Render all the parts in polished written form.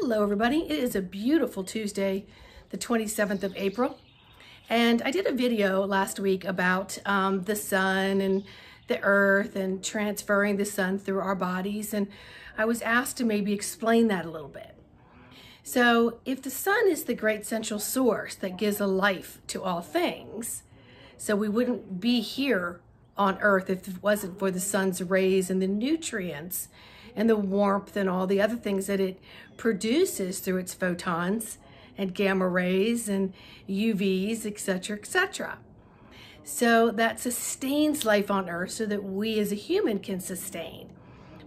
Hello everybody, it is a beautiful Tuesday, the 27th of April, and I did a video last week about the sun and the earth and transferring the sun through our bodies, and I was asked to maybe explain that a little bit. So if the sun is the great central source that gives a life to all things, so we wouldn't be here on earth if it wasn't for the sun's rays and the nutrients and the warmth and all the other things that it produces through its photons and gamma rays and UVs, etc., etc. So that sustains life on earth so that we as a human can sustain.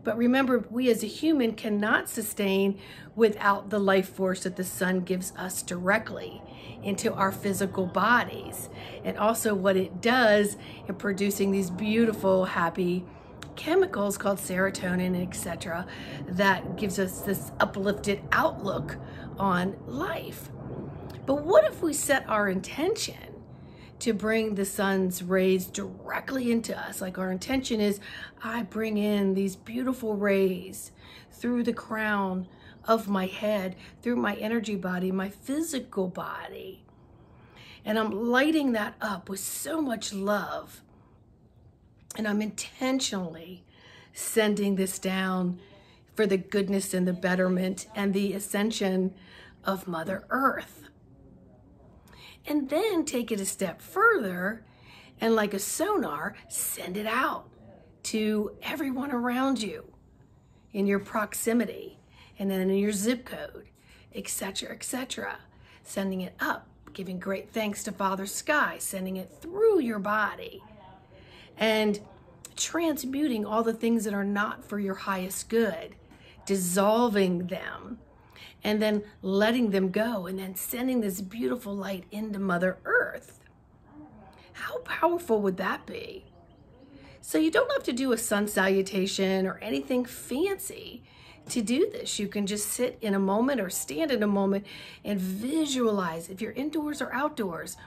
But remember, we as a human cannot sustain without the life force that the sun gives us directly into our physical bodies. And also what it does in producing these beautiful, happy chemicals called serotonin, etc., that gives us this uplifted outlook on life. But what if we set our intention to bring the sun's rays directly into us? Like our intention is, I bring in these beautiful rays through the crown of my head, through my energy body, my physical body. And I'm lighting that up with so much love. And I'm intentionally sending this down for the goodness and the betterment and the ascension of Mother Earth. And then take it a step further and, like a sonar, send it out to everyone around you in your proximity and then in your zip code, etc., etc. Sending it up, giving great thanks to Father Sky, sending it through your body, and transmuting all the things that are not for your highest good, dissolving them, and then letting them go, and then sending this beautiful light into Mother Earth. How powerful would that be? So you don't have to do a sun salutation or anything fancy to do this. You can just sit in a moment or stand in a moment and visualize, if you're indoors or outdoors,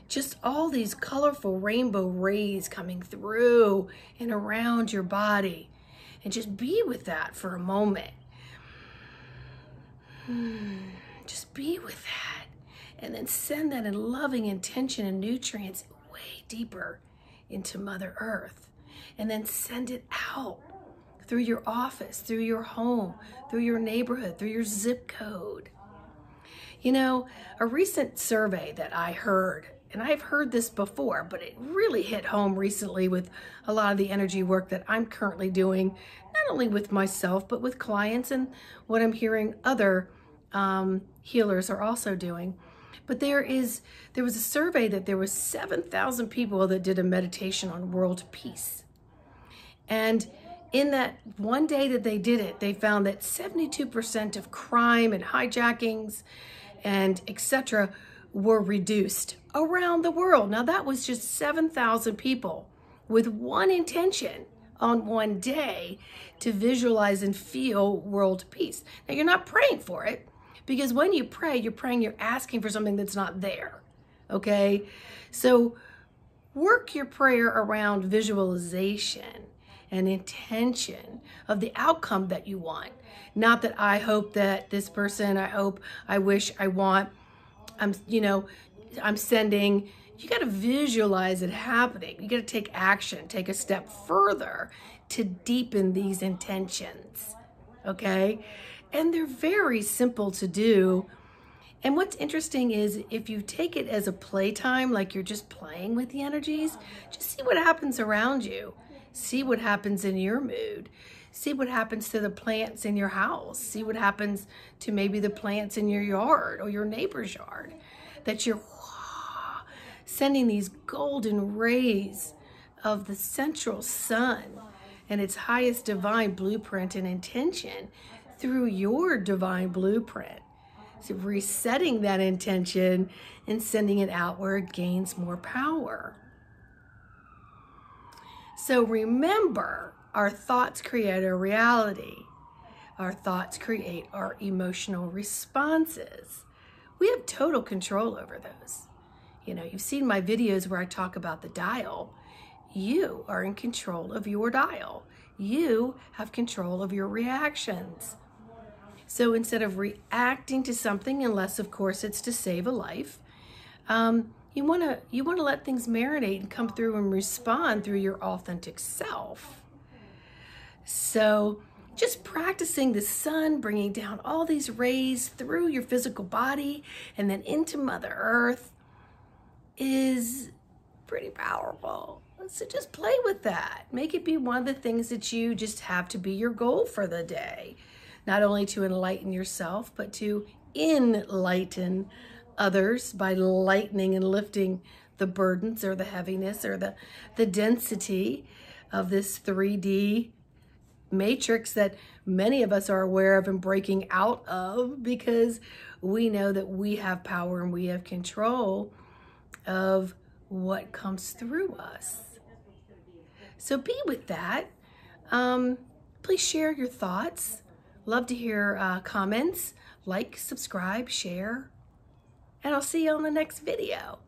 just all these colorful rainbow rays coming through and around your body. And just be with that for a moment. Just be with that. And then send that in loving intention and nutrients way deeper into Mother Earth. And then send it out through your office, through your home, through your neighborhood, through your zip code. You know, a recent survey that I heard, and I've heard this before, but it really hit home recently with a lot of the energy work that I'm currently doing, not only with myself, but with clients and what I'm hearing other healers are also doing. But there was a survey that there was 7,000 people that did a meditation on world peace. And in that one day that they did it, they found that 72% of crime and hijackings and etc. were reduced around the world. Now that was just 7,000 people with one intention on one day to visualize and feel world peace. Now you're not praying for it, because when you pray, you're asking for something that's not there, okay? So work your prayer around visualization and intention of the outcome that you want. Not that I hope that this person, I hope, I wish, I want, I'm sending. You got to visualize it happening. You got to take action, take a step further to deepen these intentions, okay? And they're very simple to do. And what's interesting is if you take it as a playtime, like you're just playing with the energies, just see what happens around you. See what happens in your mood. See what happens to the plants in your house. See what happens to maybe the plants in your yard or your neighbor's yard. That you're sending these golden rays of the central sun and its highest divine blueprint and intention through your divine blueprint. So resetting that intention and sending it out where it gains more power. So remember, our thoughts create our reality. Our thoughts create our emotional responses. We have total control over those. You know, you've seen my videos where I talk about the dial. You are in control of your dial. You have control of your reactions. So instead of reacting to something, unless of course it's to save a life, you want to let things marinate and come through and respond through your authentic self. So just practicing the sun, bringing down all these rays through your physical body and then into Mother Earth is pretty powerful. So just play with that. Make it be one of the things that you just have to be your goal for the day. Not only to enlighten yourself, but to enlighten others by lightening and lifting the burdens or the heaviness or the density of this 3D matrix that many of us are aware of and breaking out of, because we know that we have power and we have control of what comes through us. So be with that. Please share your thoughts. Love to hear comments. Like, subscribe, share, and I'll see you on the next video.